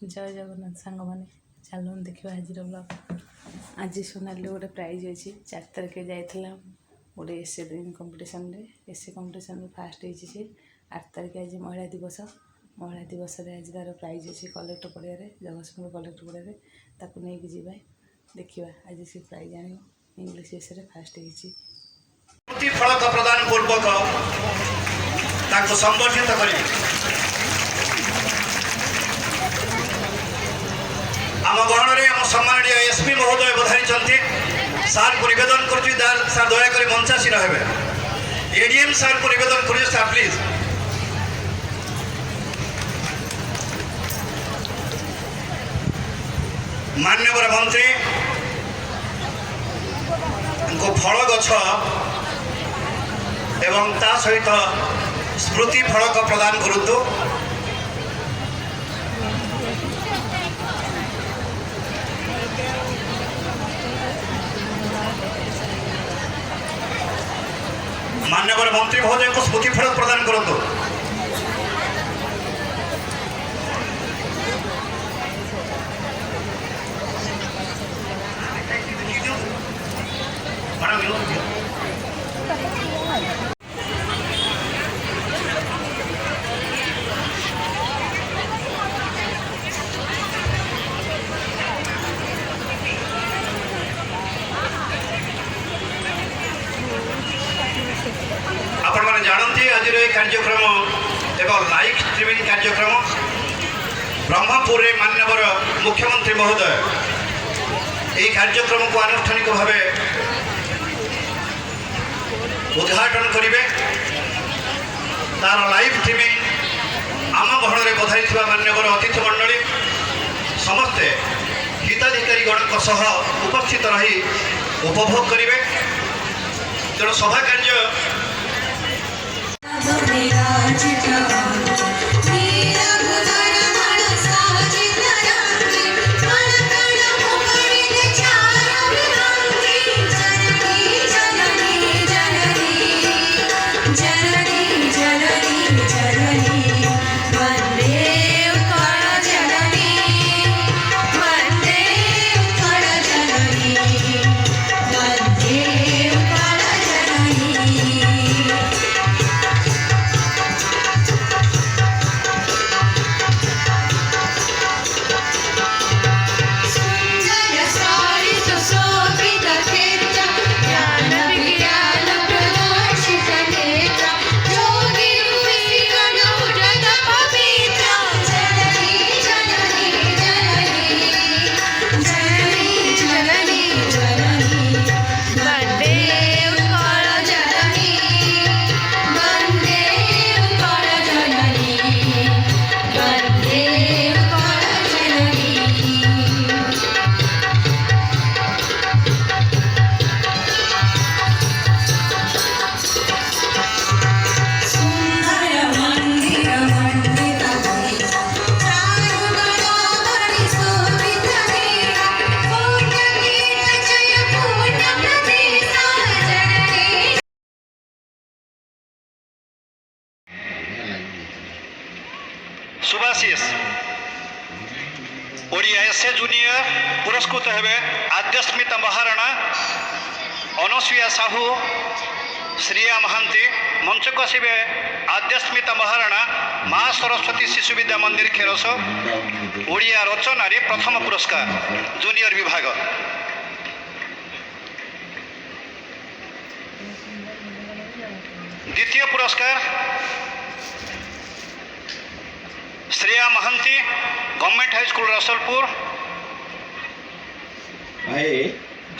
जय जगन्नाथ सांग मैंने चलून देखा आज ब्लॉग। आज सोनाली गोटे प्राइज अच्छी 4 तारिख जाइला गोटे essay competition essay competition first होती 8 तारिख आज महिला दिवस आज तार प्राइज अच्छी कलेक्टर पड़िया जगतसिंहपुर कलेक्टर पड़िया ताकू नहीं कि जाए देखा आज से प्राइज आण इंग्लीश एसए फास्ट होती फलक प्रदान पूर्वक संबर्धित कर आम गहन में आम सम्मानीय एसपी महोदय बधाई सार को नवेदन कर सार दयाकोरी मंचासीन हे एडीएम सार को नवेदन कर सार प्लीज माननीय मंत्री फल गछ एवं ता सहित स्मृति फलक प्रदान करूँ। मान्यवर मंत्री महोदय को स्मृति फलक प्रदान करूँ। आपण मैंने जानते आज कार्यक्रम एवं लाइव स्ट्रीमिंग कार्यक्रम ब्रह्मपुर में मान्यवर मुख्यमंत्री महोदय यह कार्यक्रम को आनुष्ठानिक भाव उद्घाटन करेंगे। तार लाइव स्ट्रीमिंग आम गहन में बधाई मान्यवर अतिथि मंडली समस्ते हिताधिकारी उपस्थित रही उपभोग करेंगे। तेणु सभा कार्य सुभाषिष ओडिया एसए जूनियर पुरस्कृत हेबे आद्यस्मिता महाराणा अनसुया साहू श्रिया महांती मंच को आसबे आद्यस्मिता महाराणा माँ सरस्वती शिशु विद्या मंदिर खेरस ओडिया रचन प्रथम पुरस्कार जूनियर विभाग। द्वितीय पुरस्कार Shreya Mahanti government high school Rasulpur.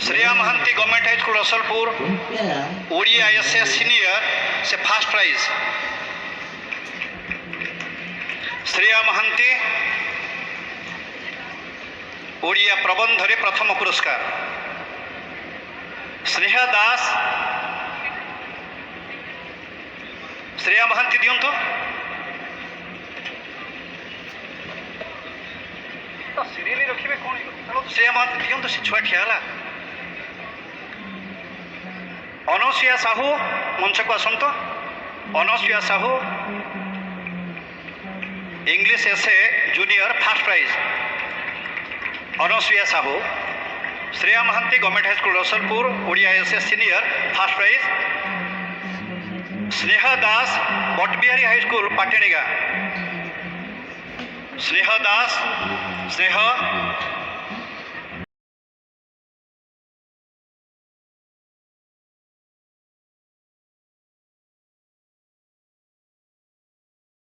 Shreya Mahanti government high school Rasalpur Odia essay senior से फर्स्ट प्राइज। श्रेया महांती ओडिया प्रबंध रे प्रथम पुरस्कार। स्नेहा दास श्रेया महांती दियंतु सीरियली रखिए कौन श्रेया महांती दियंतु से छुआ ठियाला। अनसुया साहू मंच को आसत। Anusuya Sahu English essay junior first prize Anusuya Sahu Shreya Mahanti government high school Rasalpur Odia essay senior first prize Sneha Das Batabihari high school Patniga Sneha Das स्नेह